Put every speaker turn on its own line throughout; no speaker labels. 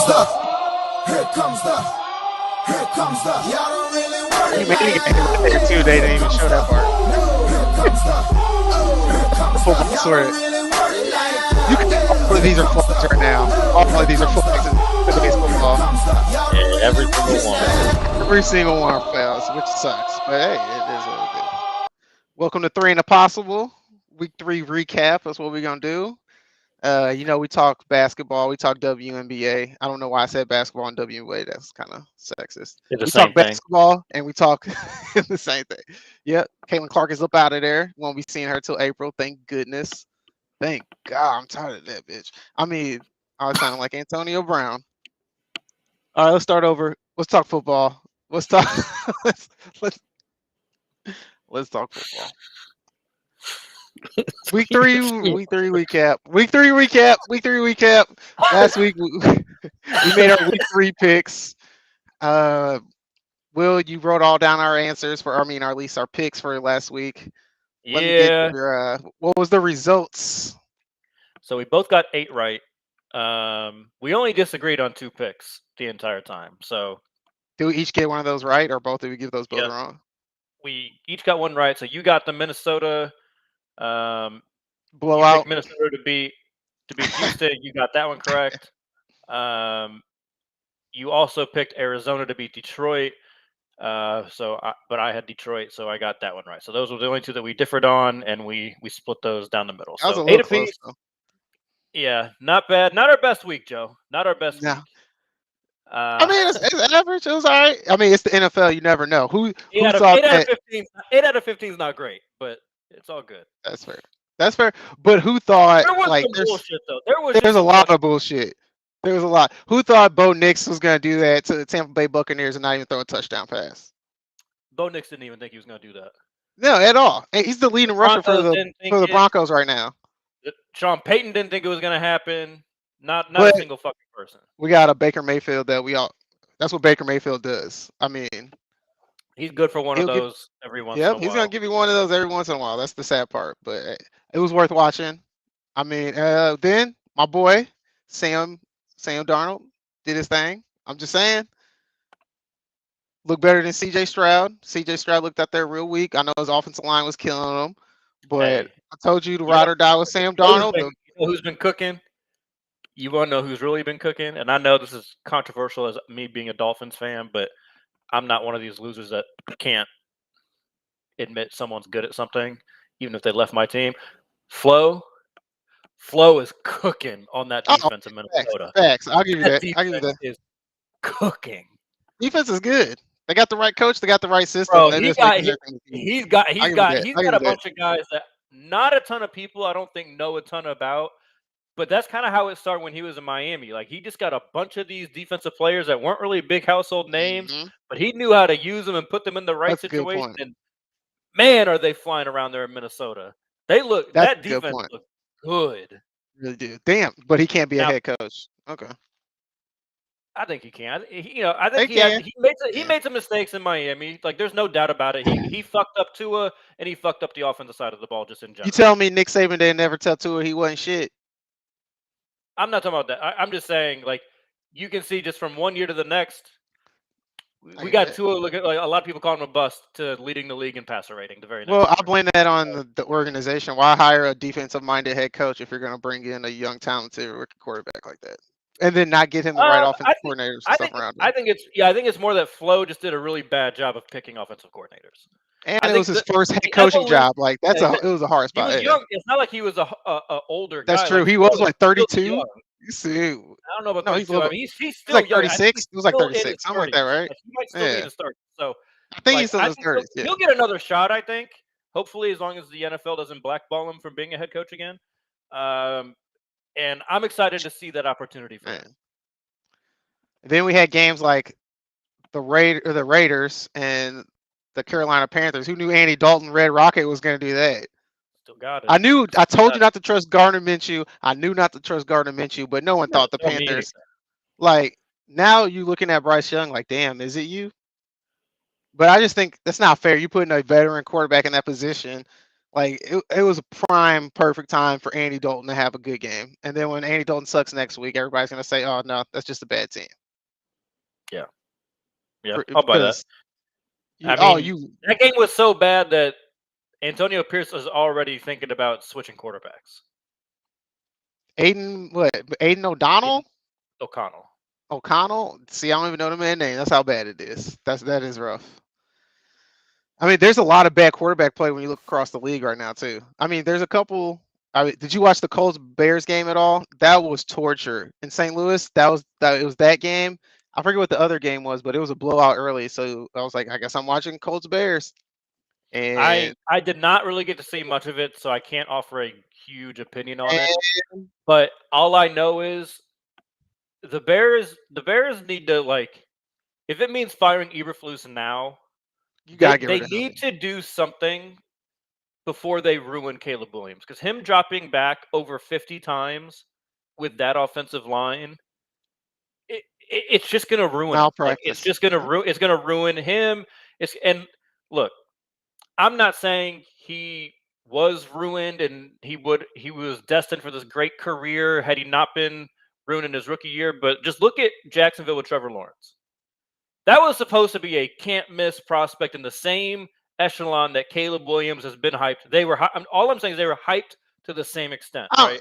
Y'all don't really worry
You made it right there too. They didn't even show that part. Football sort of. You can all of these are flags right now. All of these are flags in today's football.
Yeah, every single one.
Every single one fails, which sucks. But hey, it is what it is. Welcome to 3 and a Possible. Week 3 recap. That's what we're gonna do. We talk basketball. We talk WNBA. I don't know why I said basketball and WNBA. That's kind of sexist.
It's the
We
same
talk
thing.
basketball and we talk the same thing. Yep. Caitlin Clark is up out of there. Won't be seeing her till April. Thank goodness. Thank God. I'm tired of that bitch. I mean, I was sounding like Antonio Brown. All right, let's start over. Let's talk football. Let's talk. let's talk football. Week three recap. Week three recap. Last week we made our week 3 picks. Will, you wrote all down our answers or at least our picks for last week. Let me get your what was the results?
So we both got 8 right. We only disagreed on 2 picks the entire time. So
do we each get one of those right, or both? Did we give those both wrong?
We each got one right. So you got the Minnesota
blowout.
Minnesota to beat Houston. You got that one correct. You also picked Arizona to beat Detroit. But I had Detroit, so I got that one right. So those were the only 2 that we differed on, and we split those down the middle.
That was
so
a little close, though.
Yeah, not bad. Not our best week, Joe. Not our best week.
I mean, it's average. It was all right. I mean, it's the NFL. You never know. Who
8 out of 15 is not great, but it's all good.
That's fair. That's fair. But who thought
there was some bullshit though?
There's a lot of bullshit. There was a lot. Who thought Bo Nix was going to do that to the Tampa Bay Buccaneers and not even throw a touchdown pass?
Bo Nix didn't even think he was going to do that.
No, at all. He's the leading rusher for the Broncos right now.
Sean Payton didn't think it was going to happen. Not a single fucking person.
We got a Baker Mayfield that's what Baker Mayfield does. I mean,
he's good for one of those every once in a while.
Yep, he's going to give you one of those every once in a while. That's the sad part, but it was worth watching. I mean, then my boy Sam Darnold did his thing. I'm just saying. Look better than CJ Stroud. CJ Stroud looked out there real weak. I know his offensive line was killing him, but I told you to ride or die with Sam Darnold.
You know who's been cooking? You want to know who's really been cooking? And I know this is controversial as me being a Dolphins fan, but I'm not one of these losers that can't admit someone's good at something, even if they left my team. Flo is cooking on that defense in Minnesota.
Facts. I'll give you that. I'll give you that.
Is cooking.
Defense is good. They got the right coach. They got the right system.
Bro, he's got a bunch of guys that not a ton of people I don't think know a ton about. But that's kind of how it started when he was in Miami. Like, he just got a bunch of these defensive players that weren't really big household names, but he knew how to use them and put them in the right situation. And man, are they flying around there in Minnesota? That defense looks good.
Really do. Damn, but he can't be a head coach. Okay.
I think he can. I think he made some mistakes in Miami. Like, there's no doubt about it. He fucked up Tua, and he fucked up the offensive side of the ball just in general.
You tell me Nick Saban didn't never tell Tua he wasn't shit?
I'm not talking about that. I'm just saying, like, you can see just from one year to the next, we got Tua looking like a lot of people call him a bust to leading the league in passer rating. The very next year.
I blame that on the organization. Why hire a defensive-minded head coach if you're going to bring in a young, talented rookie quarterback like that, and then not get him the right offensive coordinators and stuff around him?
I think it's more that Flo just did a really bad job of picking offensive coordinators.
And it was his first head coaching job. Like it was a hard spot.
He was young. It's not like he was a older guy.
That's true. He was like 32.
You
see,
I don't know about 32. He's still
like 36. It was like 36. Something like that, right?
Like, he might still be in the start. So
I think he's still in his 30s.
He'll get another shot, I think. Hopefully, as long as the NFL doesn't blackball him from being a head coach again. And I'm excited to see that opportunity for him.
Then we had games like the Raiders and the Carolina Panthers. Who knew Andy Dalton, Red Rocket, was going to do that?
Still got it.
I told you not to trust Gardner Minshew. I knew not to trust Gardner Minshew, but no one thought the Panthers. Like, now you looking at Bryce Young like, damn, is it you? But I just think that's not fair. You putting a veteran quarterback in that position Like it was a prime perfect time for Andy Dalton to have a good game. And then when Andy Dalton sucks next week, everybody's gonna say, "Oh no, that's just a bad team."
Yeah, I'll buy that. That game was so bad that Antonio Pierce was already thinking about switching quarterbacks.
Aiden O'Donnell?
O'Connell.
See, I don't even know the man's name. That's how bad it is. That is rough. I mean, there's a lot of bad quarterback play when you look across the league right now, too. I mean, there's a couple. Did you watch the Colts Bears game at all? That was torture in St. Louis. It was that game. I forget what the other game was, but it was a blowout early. So I was like, I guess I'm watching Colts Bears. And
I did not really get to see much of it, so I can't offer a huge opinion on it. But all I know is the Bears need to, like, if it means firing Eberflus now, they need to do something before they ruin Caleb Williams, because him dropping back over 50 times with that offensive line, it's just going to ruin him. Like, it's just going to ruin him. And look, I'm not saying he was ruined and he was destined for this great career had he not been ruined in his rookie year, but just look at Jacksonville with Trevor Lawrence. That was supposed to be a can't-miss prospect in the same echelon that Caleb Williams has been hyped. They were all I'm saying is they were hyped to the same extent, right?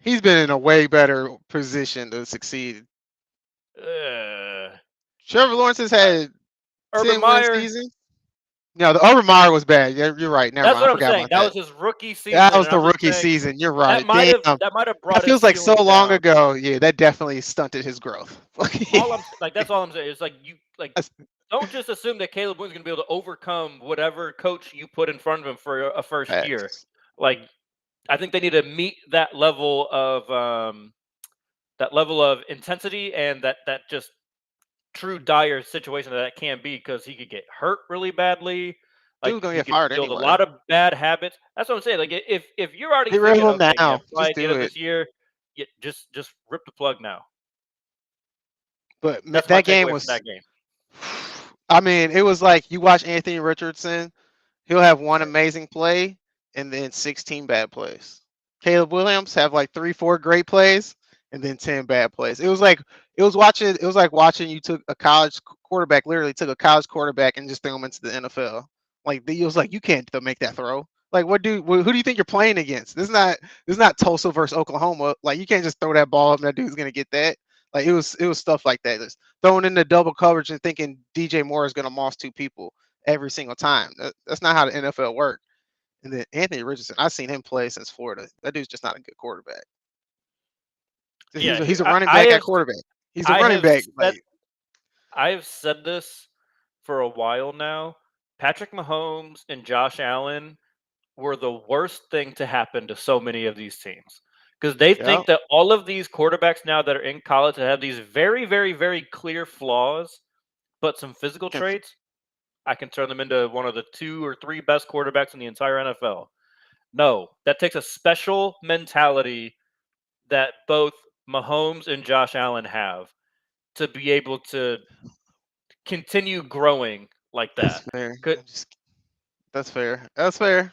He's been in a way better position to succeed. Trevor Lawrence has had
Urban Meyer
season. No, the Urban Meyer was bad. You're right. Never mind.
That's what I'm saying. That was his rookie season.
That was the rookie season. You're right.
That might have brought.
That feels like so long ago. Yeah, that definitely stunted his growth.
That's all I'm saying. It's like don't just assume that Caleb Williams is going to be able to overcome whatever coach you put in front of him for a first year. Like, I think they need to meet that level of intensity and that just true dire situation that can be, because he could get hurt really badly. Like,
Dude's gonna get fired anyway.
A lot of bad habits. That's what I'm saying. Like, if you're already thinking of now, by the end of this year, just rip the plug now.
But that game was that game. I mean, it was like you watch Anthony Richardson, he'll have one amazing play and then 16 bad plays. Caleb Williams have like 3-4 great plays and then 10 bad plays. It was like watching you took a college quarterback, literally took a college quarterback and just threw him into the NFL. Like, it was like, you can't make that throw. Like, who do you think you're playing against? This is not Tulsa versus Oklahoma. Like, you can't just throw that ball up and that dude's gonna get that. Like, it was stuff like that. Just throwing into double coverage and thinking DJ Moore is gonna moss two people every single time. That's not how the NFL works. And then Anthony Richardson, I've seen him play since Florida. That dude's just not a good quarterback. He's a running back at quarterback. He's a running back.
I have said this for a while now. Patrick Mahomes and Josh Allen were the worst thing to happen to so many of these teams, because they think that all of these quarterbacks now that are in college that have these very, very, very clear flaws, but some physical traits, I can turn them into one of the 2 or 3 best quarterbacks in the entire NFL. No, that takes a special mentality that both Mahomes and Josh Allen have to be able to continue growing like that.
That's fair. That's fair.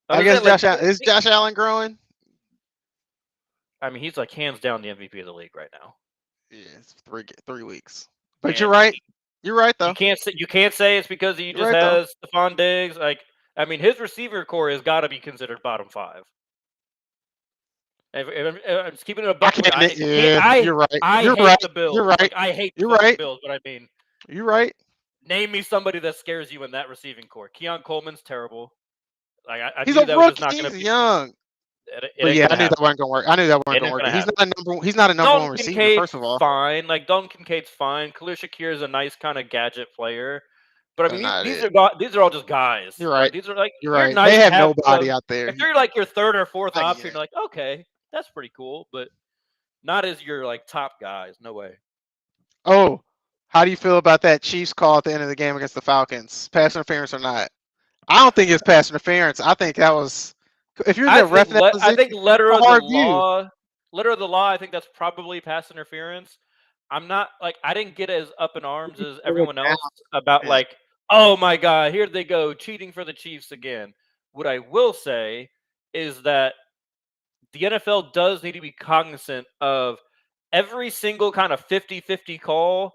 I guess is Josh Allen growing?
I mean, he's like hands down the MVP of the league right now.
Yeah, it's 3 weeks. But you're right. You're right, though.
You can't say it's because he just has Stephon Diggs. Like, I mean, his receiver core has got to be considered bottom 5. I'm just keeping it a buck.
You're right.
I hate the Bills.
You're right.
Like, I hate the Bills, but I mean,
you're right.
Name me somebody that scares you in that receiving core. Keon Coleman's terrible. Like,
he's a rookie. He's young. I knew that wasn't gonna work. He's not a number 1 receiver. First of all,
fine. Like, Dalton Kincaid's fine. Khalil Shakir is a nice kind of gadget player. But I mean, these are all just guys.
You're right.
These are like,
you're right. Nice, they have nobody out there.
If you're like your 3rd or 4th option, you're like, okay, that's pretty cool, but not as your like top guys. No way.
Oh, how do you feel about that Chiefs call at the end of the game against the Falcons? Pass interference or not? I don't think it's pass interference. I think that was. If you're the ref,
I think letter of the law. I think that's probably pass interference. I'm not like, I didn't get as up in arms as everyone else about like, oh my God, here they go cheating for the Chiefs again. What I will say is that the NFL does need to be cognizant of every single kind of 50-50 call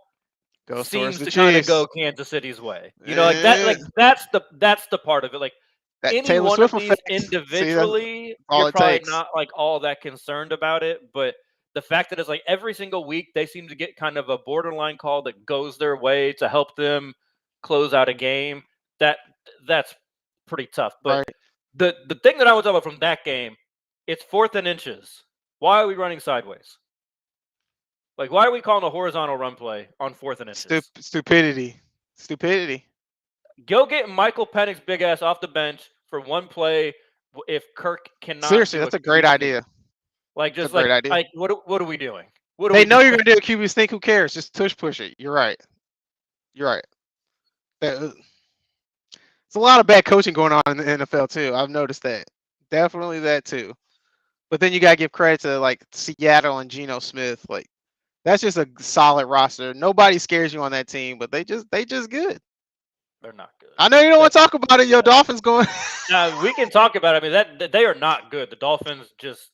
seems to kind of go Kansas City's way. You know, like that. Like that's the part of it. Like any
Taylor
one
Swift
of these
effect.
individually,
all
you're
it
probably
takes.
not like all that concerned about it. But the fact that it's like every single week they seem to get kind of a borderline call that goes their way to help them close out a game. That's pretty tough. But
Right.
the thing that I was talking about from that game, it's 4th and inches. Why are we running sideways? Like, why are we calling a horizontal run play on 4th and inches?
Stupidity.
Go get Michael Penix big ass off the bench for one play if Kirk cannot.
Seriously, that's a great idea.
Like, just like what are we doing?
They know you're gonna do a QB sneak. Who cares? Just push it. You're right. It's a lot of bad coaching going on in the NFL too. I've noticed that. Definitely that too. But then you gotta give credit to like Seattle and Geno Smith. Like that's just a solid roster. Nobody scares you on that team, but they just good.
They're not good.
I know you don't want to talk about it. Your Dolphins going.
We can talk about it. I mean, that they are not good. The Dolphins just.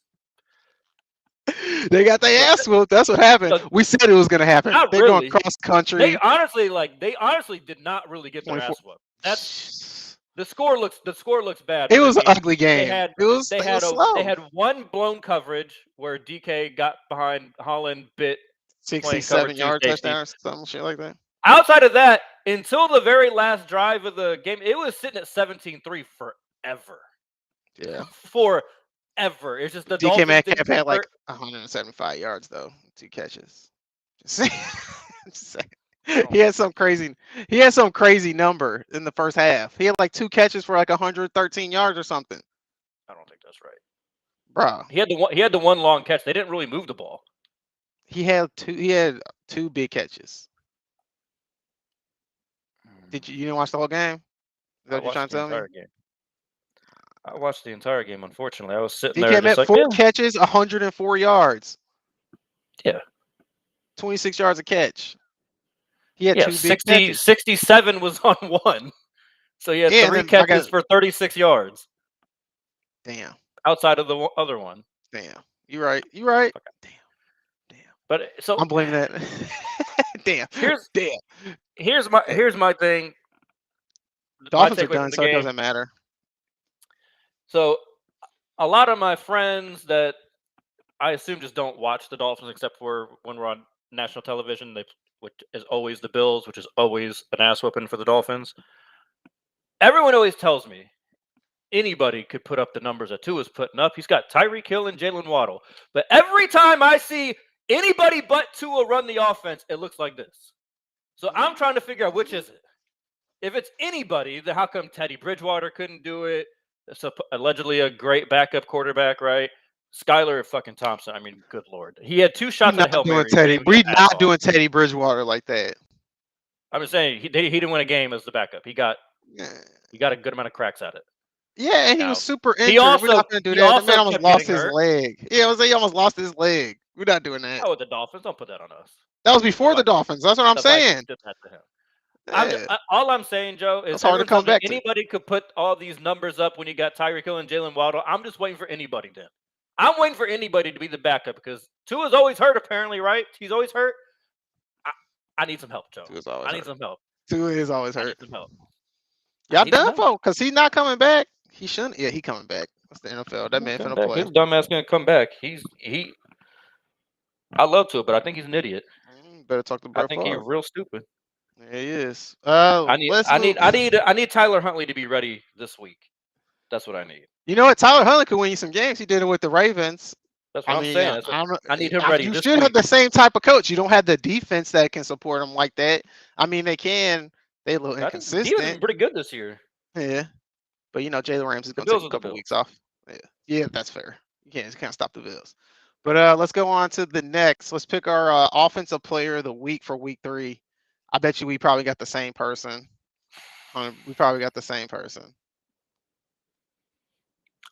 They got their ass whooped. That's what happened. We said it was going to happen. They're going cross country.
They honestly did not really get their ass whooped. That's the score looks bad.
It was an ugly game.
They had one blown coverage where DK got behind Holland, bit
67-yard touchdown or some shit like that.
Outside of that, until the very last drive of the game, it was sitting at 17-3 forever.
Yeah.
Forever. It's just the
DK Metcalf had like 175 yards though, 2 catches. Just saying. He had some crazy number in the first half. He had like 2 catches for like 113 yards or something.
I don't think that's right,
bro.
He had the one long catch. They didn't really move the ball.
He had 2 big catches. You didn't watch the whole game? Is that what you're trying to tell me?
I watched the entire game. Unfortunately, I was sitting
DK
there.
Met 4 catches, 104 yards.
Yeah,
26 yards a catch. He had 2 big catches.
67 was on 1. So he had 3 catches for 36 yards.
Damn.
Outside of the other one.
Damn. You're right. Okay. Damn.
But so
I'm blaming that. Damn.
Here's my thing.
Dolphins are done, so it doesn't matter.
So a lot of my friends that I assume just don't watch the Dolphins except for when we're on national television, which is always the Bills, which is always an ass whooping for the Dolphins. Everyone always tells me anybody could put up the numbers that Tua's putting up. He's got Tyreek Hill and Jalen Waddle. But every time I see anybody but Tua run the offense, it looks like this. So I'm trying to figure out which is it. If it's anybody, then how come Teddy Bridgewater couldn't do it? So allegedly a great backup quarterback, right? Skylar fucking Thompson. I mean, good Lord. He had 2 shots at Hail Mary.
We're not doing Teddy Bridgewater like that.
I'm just saying he didn't win a game as the backup. He got a good amount of cracks at it.
Yeah, and he was super injured. We're not going to do that. The man almost lost his leg. Yeah, he almost lost his leg. We're not doing that.
Oh, the Dolphins. Don't put that on us.
That was before the Dolphins. That's what I'm saying.
Did that to him. All I'm saying, Joe, is
hard to come back
anybody could put all these numbers up when you got Tyreek Hill and Jalen Waddle. I'm just waiting for anybody then. I'm waiting for anybody to be the backup because Tua's always hurt, apparently, right? He's always hurt. I need some help, Joe. I need some help.
Tua is always hurt.
I need some help.
Y'all done for because he's not coming back. He shouldn't. Yeah, he coming back. That's the NFL. That man finna play.
His dumbass gonna come back. I love Tua, but I think he's an idiot.
Better talk to Brett
I think he's real stupid.
Yeah, he is.
I need Tyler Huntley to be ready this week. That's what I need.
You know what? Tyler Huntley could win you some games. He did it with the Ravens.
That's what I'm saying. I need him ready.
You should have the same type of coach. You don't have the defense that can support him like that. I mean, they can. They're a little inconsistent.
He was pretty good this year.
Yeah, but Jalen Ramsey's gonna take a couple weeks off. Yeah, that's fair. You can't stop the Bills. But let's go on to the next. Let's pick our offensive player of the week for week 3. I bet you we probably got the same person.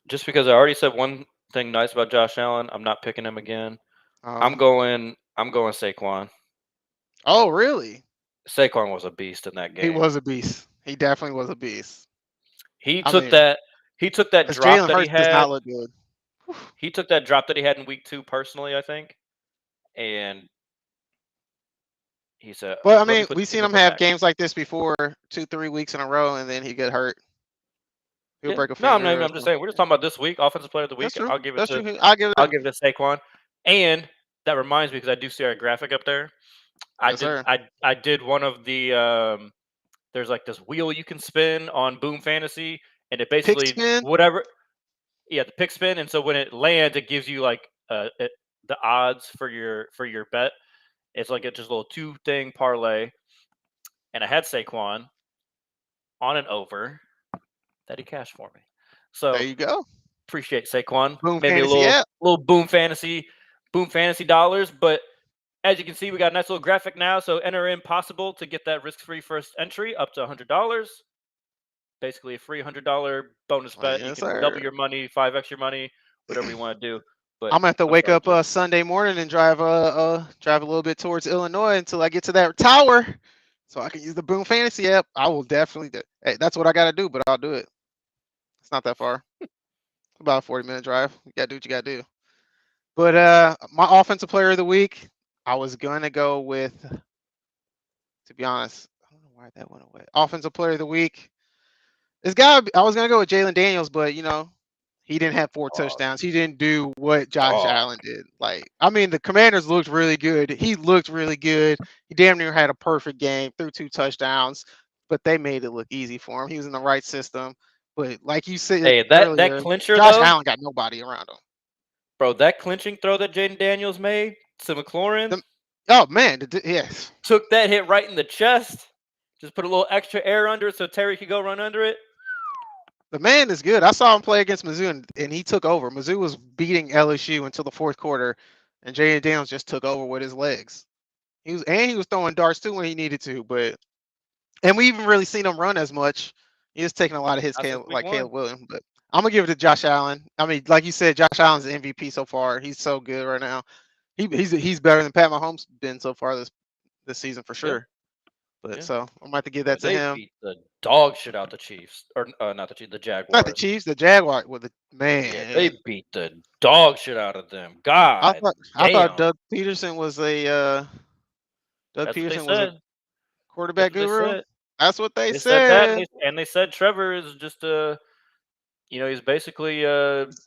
Just because I already said one thing nice about Josh Allen, I'm not picking him again. I'm going Saquon.
Oh, really?
Saquon was a beast in that game.
He was a beast. He definitely was a beast.
He took that He took that
Because
drop
Jalen
that he
Hurts does
had.
not look good.
He took that drop that he had in week 2 personally, I think, and he said,
Well, I
"Let me
mean,
put
we've
these
seen
on
him
my
have
back."
games like this before, 2-3 weeks in a row, and then he get hurt. He'll
Yeah.
break a
No, I'm not
finger
even.
or
I'm just
something.
saying. We're just talking about this week, offensive player of the
That's
week.
true.
I'll give it
That's
to.
true. I'll give it.
I'll give it to Saquon. And that reminds me because I do see our graphic up there.
Yes, sir.
I did one of the. There's like this wheel you can spin on Boom Fantasy, and it
Pick
basically
spin.
whatever. Yeah, the pick spin, and so when it lands, it gives you like the odds for your bet. It's like just a little 2-thing parlay, and I had Saquon on an over that he cashed for me.
There
So
you go.
appreciate Saquon.
Boom
Maybe a
Fantasy app.
little boom fantasy dollars. But as you can see, we got a nice little graphic now. So enter in possible to get that risk-free first entry up to $100. Basically a free $100 bonus bet.
Yes,
You can
sir.
double your money, 5 extra money, whatever you want to do. But
I'm gonna have to wake
start
up Sunday morning and drive a little bit towards Illinois until I get to that tower, so I can use the Boom Fantasy app. I will definitely do. Hey, that's what I gotta do, but I'll do it. It's not that far. About a 40-minute drive. You gotta do what you gotta do. But my offensive player of the week, I was gonna go with. To be honest, I don't know why that went away. Offensive player of the week. I was gonna go with Jalen Daniels, but he didn't have 4 touchdowns. He didn't do what Josh Allen did. Like, I mean, the Commanders looked really good. He looked really good. He damn near had a perfect game, threw 2 touchdowns, but they made it look easy for him. He was in the right system. But like you said
Hey, that
earlier,
clincher
Josh
though,
Allen got nobody around him.
bro, that clinching throw that Jaden Daniels made to McLaurin.
Oh man, yes.
Took that hit right in the chest. Just put a little extra air under it so Terry could go run under it.
The man is good. I saw him play against Mizzou, and he took over. Mizzou was beating LSU until the 4th quarter, and Jalen Daniels just took over with his legs. He was throwing darts too when he needed to, and we even really seen him run as much. He was taking a lot of hits, like Caleb Williams. But I'm gonna give it to Josh Allen. I mean, like you said, Josh Allen's the MVP so far. He's so good right now. He's better than Pat Mahomes been so far this season for sure. But so I'm gonna have to give that to him.
They beat the dog shit out the Chiefs, or not the Chiefs, the Jaguars.
Not the Chiefs, the Jaguars. With the man,
yeah, they beat the dog shit out of them. God,
I thought Doug Peterson was a quarterback guru. That's what they said.
And they said Trevor is just he's basically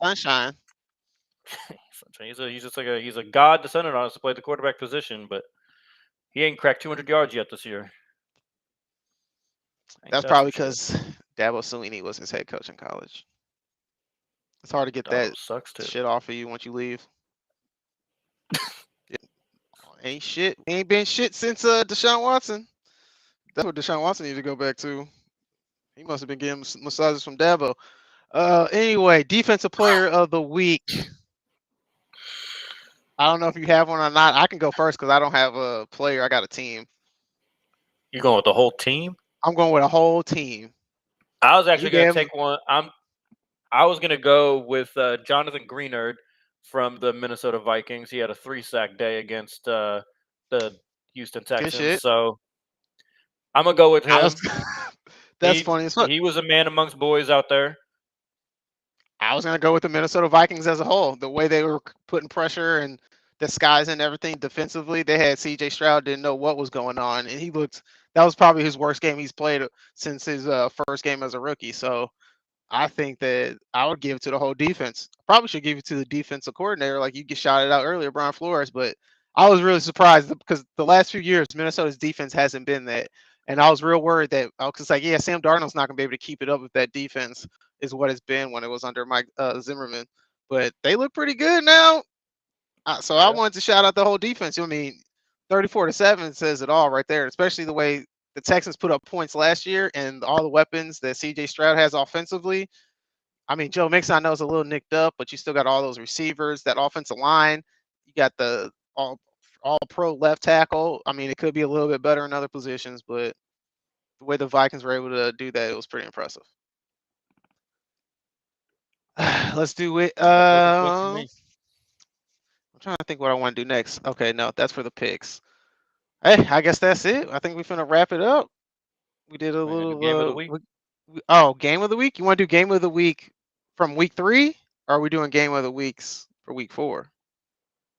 sunshine.
He's just like he's a god descended on us to play the quarterback position, but he ain't cracked 200 yards yet this year.
That's probably because Dabo Swinney was his head coach in college. It's hard to get that shit off of you once you leave. Ain't been shit since Deshaun Watson. That's what Deshaun Watson needs to go back to. He must have been getting massages from Dabo. Anyway, defensive player of the week. I don't know if you have one or not. I can go first because I don't have a player. I got a team.
You going with the whole team?
I'm going with a whole team.
I was actually going to take one. I was going to go with Jonathan Greenard from the Minnesota Vikings. He had a 3-sack day against the Houston Texans. So I'm going to go with him.
That's funny.
He was a man amongst boys out there.
I was going to go with the Minnesota Vikings as a whole. The way they were putting pressure and disguising everything defensively. They had C.J. Stroud, didn't know what was going on. And that was probably his worst game he's played since his first game as a rookie. So I think that I would give it to the whole defense. Probably should give it to the defensive coordinator, like you get shouted out earlier, Brian Flores. But I was really surprised because the last few years, Minnesota's defense hasn't been that. And I was real worried that I was like, Sam Darnold's not going to be able to keep it up with that defense is what it's been when it was under Mike Zimmerman. But they look pretty good now. So I wanted to shout out the whole defense. I mean, 34-7 says it all right there, especially the way the Texans put up points last year and all the weapons that C.J. Stroud has offensively. I mean, Joe Mixon, I know is a little nicked up, but you still got all those receivers, that offensive line. You got the all-pro left tackle. I mean, it could be a little bit better in other positions, but the way the Vikings were able to do that, it was pretty impressive. Let's do it. I'm trying to think what I want to do next. Okay, no, that's for the picks. Hey, I guess that's it. I think we're finna wrap it up. We did a little
game of the week.
Game of the week. You want to do game of the week from week 3, or are we doing game of the weeks for week 4?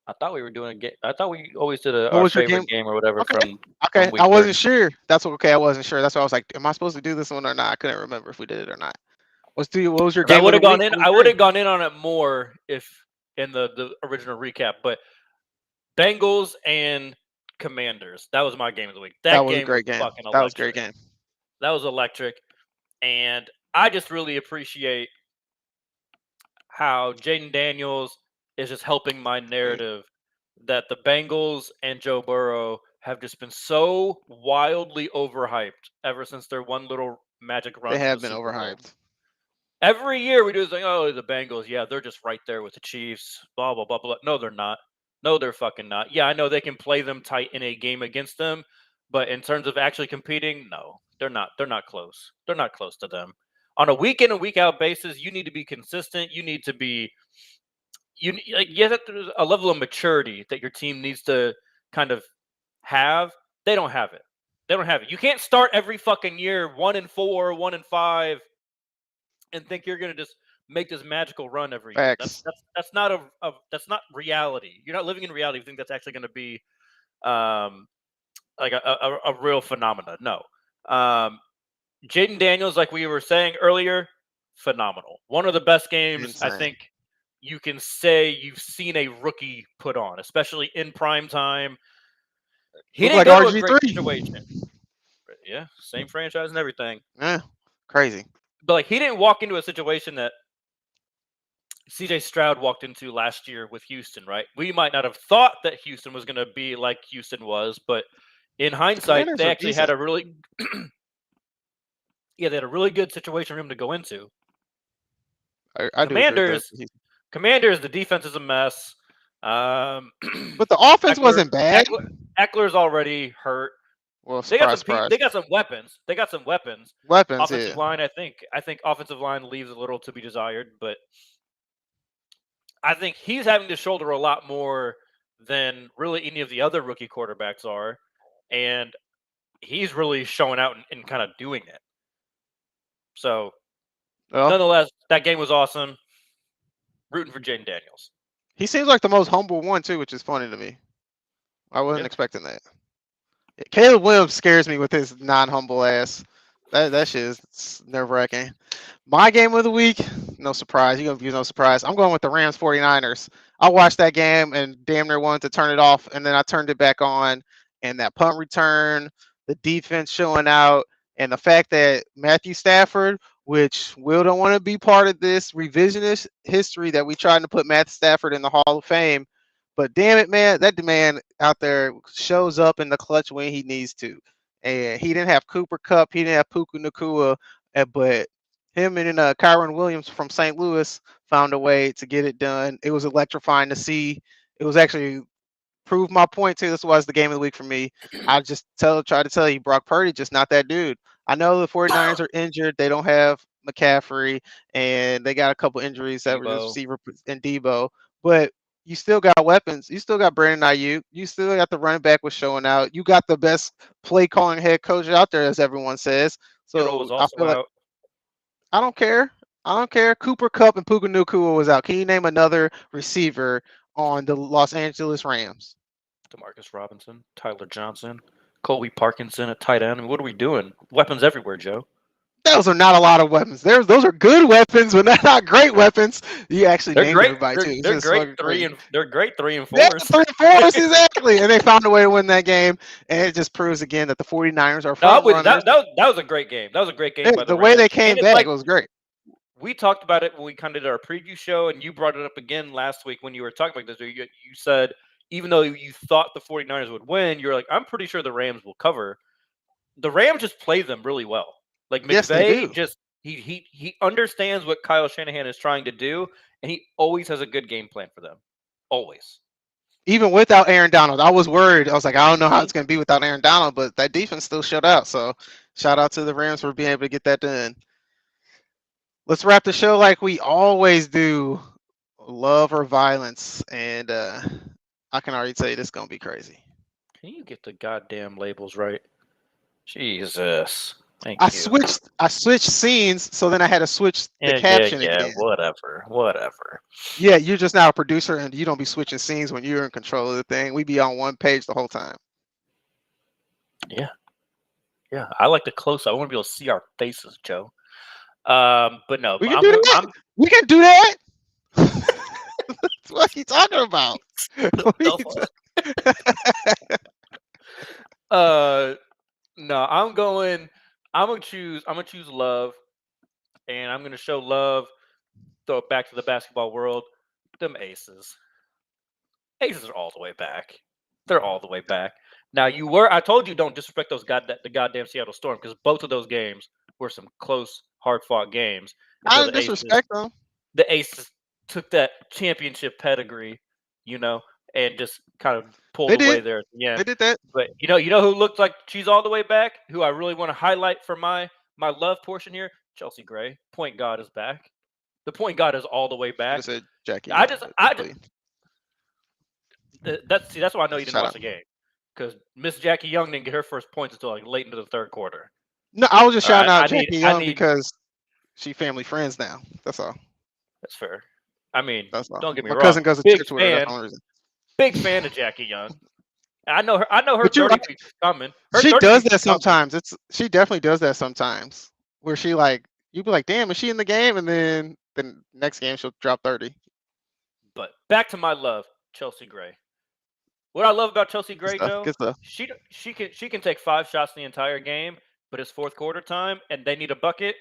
I thought we were doing a game. I thought we always did
What
our
was your
favorite
game?
game or whatever
Okay.
from
Okay.
week
I wasn't
30.
sure. I wasn't sure. That's why I was like, am I supposed to do this one or not? I couldn't remember if we did it or not. What was your game?
I would have gone
week
in.
for week
I would
3?
have gone in on it more if in the original recap. But Bengals and Commanders. That was my game of the week.
That was a
game
great game.
fucking
That was a
electric.
great game.
That was electric, and I just really appreciate how Jaden Daniels is just helping my narrative that the Bengals and Joe Burrow have just been so wildly overhyped ever since their one little magic run.
They
to
have
the
been
Super Bowl.
overhyped.
Every year we do this thing, oh, the Bengals, yeah, they're just right there with the Chiefs, blah, blah, blah, blah. No, they're not. No, they're fucking not. Yeah, I know they can play them tight in a game against them, but in terms of actually competing, no, they're not. They're not close. They're not close to them. On a week in and week out basis, you need to be consistent. You need to be you have a level of maturity that your team needs to kind of have. They don't have it. They don't have it. You can't start every fucking year 1-4, 1-5, and think you're gonna just make this magical run every year.
Facts.
That's not that's not reality. You're not living in reality. You think that's actually going to be like a real phenomena. No. Jaden Daniels, like we were saying earlier, phenomenal. One of the best games
Insane.
I think you can say you've seen a rookie put on, especially in prime time. He didn't
like
go to a
RG3.
great situation. Yeah, same franchise and everything.
Yeah, crazy.
But like he didn't walk into a situation that CJ Stroud walked into last year with Houston, right? We might not have thought that Houston was going to be like Houston was, but in hindsight,
Commanders
they
are
actually had a really, they had a really good situation for him to go into.
I
Commanders, the defense is a mess.
But the offense wasn't bad.
Eckler's already hurt.
Well,
They got some weapons. They got some weapons. Offensive line, I think offensive line leaves a little to be desired, but I think he's having to shoulder a lot more than really any of the other rookie quarterbacks are, and he's really showing out and kind of doing it. So, nonetheless, that game was awesome. Rooting for Jaden Daniels.
He seems like the most humble one too, which is funny to me. I wasn't expecting that. Caleb Williams scares me with his non-humble ass. That shit is nerve-wracking. My game of the week, no surprise. You're going to be no surprise. I'm going with the Rams 49ers. I watched that game and damn near wanted to turn it off, and then I turned it back on, and that punt return, the defense showing out, and the fact that Matthew Stafford, which Will don't want to be part of this revisionist history that we tried to put Matt Stafford in the Hall of Fame, but damn it, man, that man out there shows up in the clutch when he needs to. And he didn't have Cooper Kupp, he didn't have Puka Nacua, but him and Kyron Williams from St. Louis found a way to get it done. It was electrifying to see. It was actually proved my point too. This was the game of the week for me. I just try to tell you, Brock Purdy just not that dude. I know the 49ers are injured. They don't have McCaffrey, and they got a couple injuries that were receiver and Debo, but you still got weapons. You still got Brandon Ayuk. You still got the running back was showing out. You got the best play calling head coach out there, as everyone says. So I feel like I don't care. I don't care. Cooper Kupp and Puka Nacua was out. Can you name another receiver on the Los Angeles Rams?
Demarcus Robinson, Tyler Johnson, Colby Parkinson at tight end. I mean, what are we doing? Weapons everywhere, Joe.
Those are not a lot of weapons. Those are good weapons, but they're not great weapons. You actually named everybody too.
They're great 3 and 4s.
Yeah, 3 and 4s, exactly. And they found a way to win that game, and it just proves again that the 49ers are front runners.
That was a great game. That was a great game.
Yeah, the way they came back was great.
We talked about it when we kind of did our preview show, and you brought it up again last week when you were talking about this. You said even though you thought the 49ers would win, you're like, I'm pretty sure the Rams will cover. The Rams just play them really well. Like McVay he understands what Kyle Shanahan is trying to do, and he always has a good game plan for them. Always.
Even without Aaron Donald, I was worried. I was like, I don't know how it's going to be without Aaron Donald, but that defense still shut out. So shout out to the Rams for being able to get that done. Let's wrap the show like we always do. Love or violence. And I can already tell you this is going to be crazy.
Can you get the goddamn labels right? Jesus. Thank
I
you.
switched scenes, so then I had to switch the caption again.
Whatever.
Yeah, you're just now a producer, and you don't be switching scenes when you're in control of the thing. We be on one page the whole time.
Yeah. I like the close up. I want to be able to see our faces, Joe. But no,
We can do that. We can do that. What are you talking about?
No, I'm gonna choose love, and I'm gonna show love. Throw it back to the basketball world. Them Aces are all the way back. They're all the way back. Now I told you don't disrespect the goddamn Seattle Storm, because both of those games were some close, hard fought games.
I didn't disrespect them.
The Aces took that championship pedigree, and just kind of pulled away there at the end.
They did that.
But you know who looked like she's all the way back? Who I really want to highlight for my love portion here? Chelsea Gray, point guard, is back. The point guard is all the way back.
Said Jackie.
That's why I know you didn't watch the game, because Miss Jackie Young didn't get her first points until like late into the third quarter.
No, I was just shouting out Jackie Young because she family friends now. That's all.
That's fair. I mean, don't get me wrong.
My cousin goes to church with her. That's the only reason.
Big fan of Jackie Young. I know her 30 weeks coming.
She does that sometimes. She definitely does that sometimes. Where she you'd be like, damn, is she in the game? And then the next game she'll drop 30.
But back to my love, Chelsea Gray. What I love about Chelsea Gray, Joe, she can take 5 shots the entire game, but it's fourth quarter time and they need a bucket.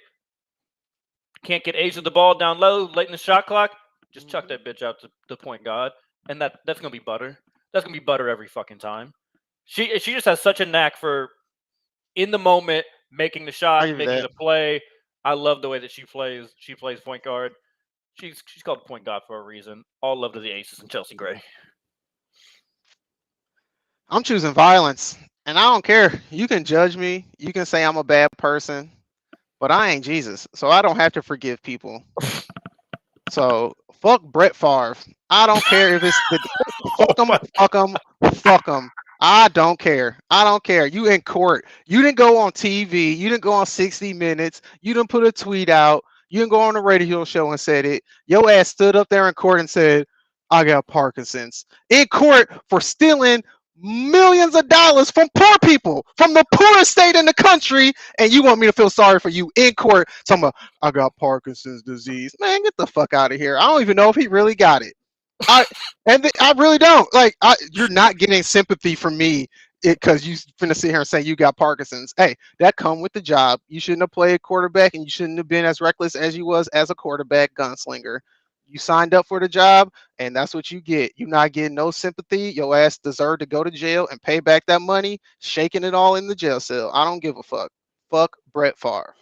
Can't get Asia the ball down low late in the shot clock. Just chuck that bitch out to the point guard, and that's gonna be butter. That's gonna be butter every fucking time. She just has such a knack for in the moment making the shot, making the play. I love the way that she plays. She plays point guard. She's called point guard for a reason. All love to the Aces and Chelsea Gray.
I'm choosing violence, and I don't care. You can judge me. You can say I'm a bad person, but I ain't Jesus, so I don't have to forgive people. So fuck Brett Favre. I don't care if it's fuck him. I don't care. You in court. You didn't go on TV. You didn't go on 60 Minutes. You didn't put a tweet out. You didn't go on the radio show and said it. Your ass stood up there in court and said, I got Parkinson's. In court for stealing millions of dollars from poor people, from the poorest state in the country, and you want me to feel sorry for you in court talking about, I got Parkinson's disease. Man, get the fuck out of here. I don't even know if he really got it. I really don't. You're not getting sympathy from me because you finna sit here and say you got Parkinson's. Hey, that come with the job. You shouldn't have played quarterback, and you shouldn't have been as reckless as you was as a quarterback gunslinger. You signed up for the job, and that's what you get. You're not getting no sympathy. Your ass deserved to go to jail and pay back that money, shaking it all in the jail cell. I don't give a fuck. Fuck Brett Favre.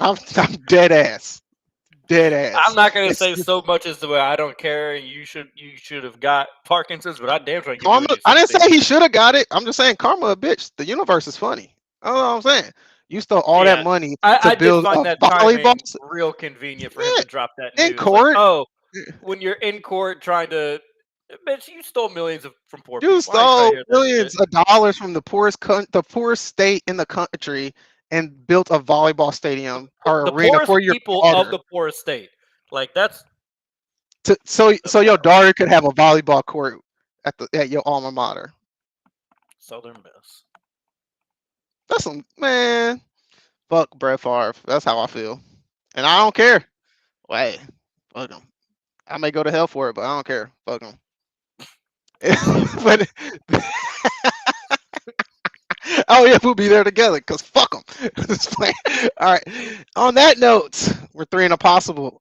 I'm dead ass.
I'm not gonna say so much as the way I don't care, and you should have got Parkinson's, but I damn sure
I didn't say he should have got it. I'm just saying karma a bitch. The universe is funny. That's what I'm saying. You stole all that money to build
a volleyball. Real convenient for him to drop that news.
In court.
When you're in court trying to, bitch, you stole millions from poor
people. You stole
millions
of dollars from the poorest state in the country and built a volleyball stadium or arena for your
people of the poorest state. That's
so your daughter could have a volleyball court at your alma mater.
Southern Miss.
That's man. Fuck Brett Favre. That's how I feel, and I don't care. Wait, fuck him. I may go to hell for it, but I don't care. Fuck him. But oh yeah, we'll be there together because fuck them. All right. On that note, we're 3 and a possible.